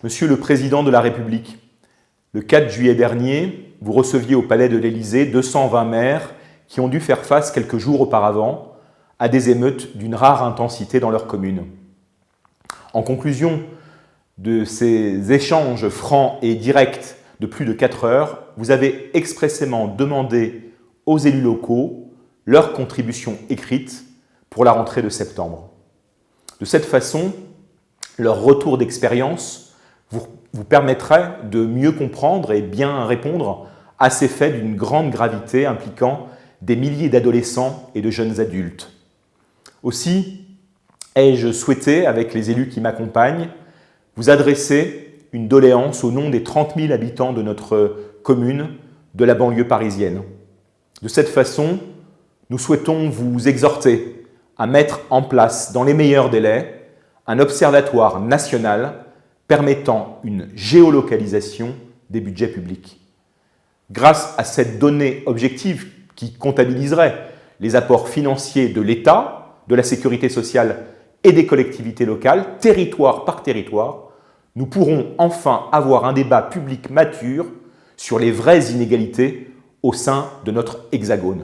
Monsieur le Président de la République, le 4 juillet dernier, vous receviez au Palais de l'Élysée 220 maires qui ont dû faire face quelques jours auparavant à des émeutes d'une rare intensité dans leur commune. En conclusion de ces échanges francs et directs de plus de 4 heures, vous avez expressément demandé aux élus locaux leur contribution écrite pour la rentrée de septembre. De cette façon, leur retour d'expérience vous permettrait de mieux comprendre et bien répondre à ces faits d'une grande gravité impliquant des milliers d'adolescents et de jeunes adultes. Aussi, ai-je souhaité, avec les élus qui m'accompagnent, vous adresser une doléance au nom des 30 000 habitants de notre commune de la banlieue parisienne. De cette façon, nous souhaitons vous exhorter à mettre en place, dans les meilleurs délais, un observatoire national permettant une géolocalisation des budgets publics. Grâce à cette donnée objective qui comptabiliserait les apports financiers de l'État, de la sécurité sociale et des collectivités locales, territoire par territoire, nous pourrons enfin avoir un débat public mature sur les vraies inégalités au sein de notre hexagone.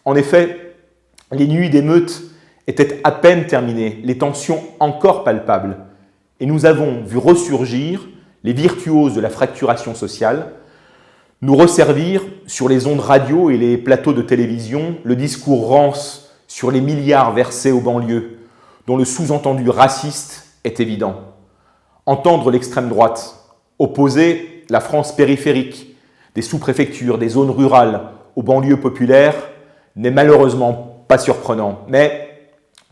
En effet, les nuits d'émeutes étaient à peine terminées, les tensions encore palpables, et nous avons vu ressurgir les virtuoses de la fracturation sociale, nous resservir sur les ondes radio et les plateaux de télévision le discours rance sur les milliards versés aux banlieues, dont le sous-entendu raciste est évident. Entendre l'extrême droite opposer la France périphérique, des sous-préfectures, des zones rurales aux banlieues populaires n'est malheureusement pas surprenant, mais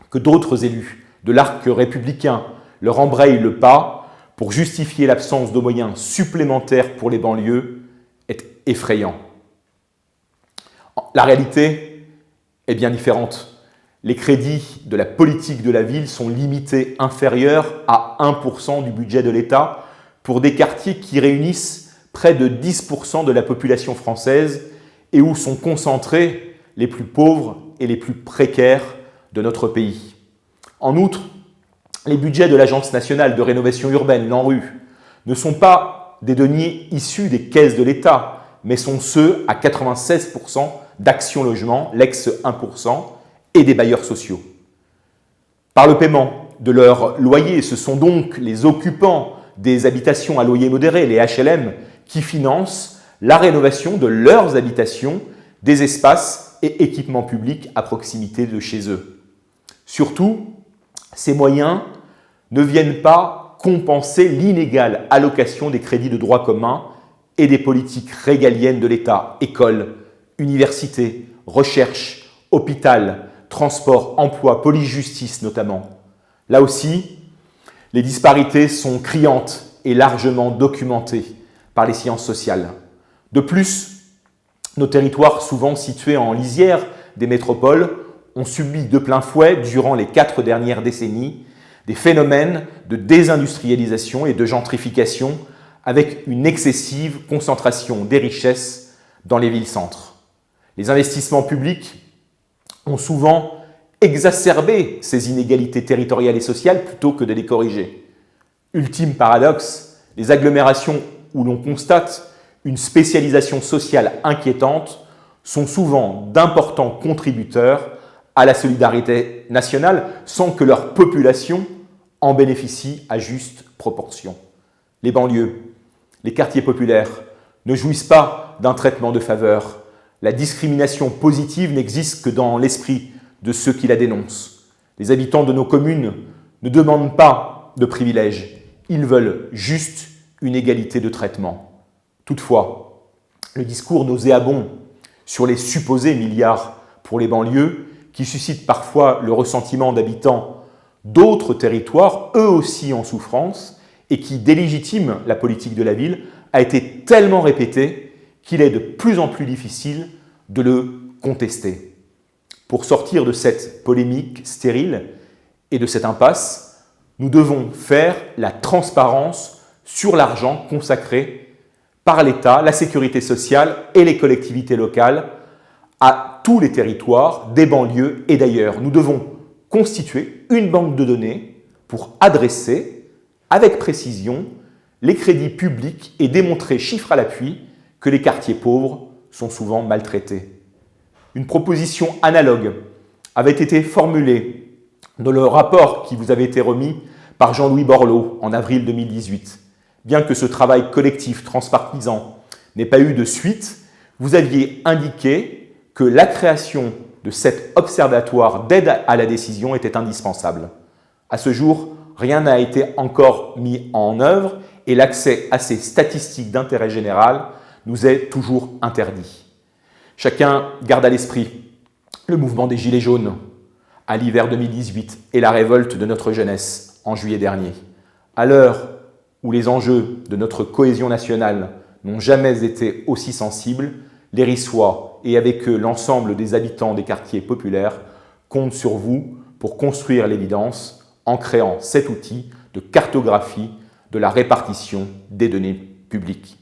que d'autres élus de l'arc républicain leur embrayent le pas pour justifier l'absence de moyens supplémentaires pour les banlieues est effrayant. La réalité est bien différente. Les crédits de la politique de la ville sont limités inférieurs à 1% du budget de l'État pour des quartiers qui réunissent près de 10% de la population française et où sont concentrés les plus pauvres et les plus précaires de notre pays. En outre, les budgets de l'Agence nationale de rénovation urbaine, l'ANRU, ne sont pas des deniers issus des caisses de l'État, mais sont ceux à 96% d'Action Logement, l'ex 1%, et des bailleurs sociaux. Par le paiement de leurs loyers, ce sont donc les occupants des habitations à loyer modéré, les HLM, qui financent la rénovation de leurs habitations, des espaces et équipements publics à proximité de chez eux. Surtout, ces moyens ne viennent pas compenser l'inégale allocation des crédits de droit commun et des politiques régaliennes de l'État, écoles, universités, recherche, hôpital, transport, emploi, police-justice notamment. Là aussi, les disparités sont criantes et largement documentées par les sciences sociales. De plus, nos territoires, souvent situés en lisière des métropoles, ont subi de plein fouet, durant les 4 dernières décennies, des phénomènes de désindustrialisation et de gentrification avec une excessive concentration des richesses dans les villes-centres. Les investissements publics ont souvent exacerbé ces inégalités territoriales et sociales plutôt que de les corriger. Ultime paradoxe, les agglomérations où l'on constate une spécialisation sociale inquiétante sont souvent d'importants contributeurs à la solidarité nationale sans que leur population en bénéficie à juste proportion. Les banlieues, les quartiers populaires ne jouissent pas d'un traitement de faveur. La discrimination positive n'existe que dans l'esprit de ceux qui la dénoncent. Les habitants de nos communes ne demandent pas de privilèges, ils veulent juste une égalité de traitement. Toutefois, le discours nauséabond sur les supposés milliards pour les banlieues, qui suscite parfois le ressentiment d'habitants d'autres territoires, eux aussi en souffrance, et qui délégitime la politique de la ville, a été tellement répété qu'il est de plus en plus difficile de le contester. Pour sortir de cette polémique stérile et de cette impasse, nous devons faire la transparence sur l'argent consacré par l'État, la sécurité sociale et les collectivités locales à tous les territoires, des banlieues et d'ailleurs. Nous devons constituer une banque de données pour adresser avec précision les crédits publics et démontrer, chiffre à l'appui, que les quartiers pauvres sont souvent maltraités. Une proposition analogue avait été formulée dans le rapport qui vous avait été remis par Jean-Louis Borloo en avril 2018. Bien que ce travail collectif transpartisan n'ait pas eu de suite, vous aviez indiqué que la création de cet observatoire d'aide à la décision était indispensable. À ce jour, rien n'a été encore mis en œuvre et l'accès à ces statistiques d'intérêt général nous est toujours interdit. Chacun garde à l'esprit le mouvement des Gilets jaunes à l'hiver 2018 et la révolte de notre jeunesse en juillet dernier. À l'heure où les enjeux de notre cohésion nationale n'ont jamais été aussi sensibles, les Rissois et avec eux l'ensemble des habitants des quartiers populaires comptent sur vous pour construire l'évidence en créant cet outil de cartographie de la répartition des données publiques.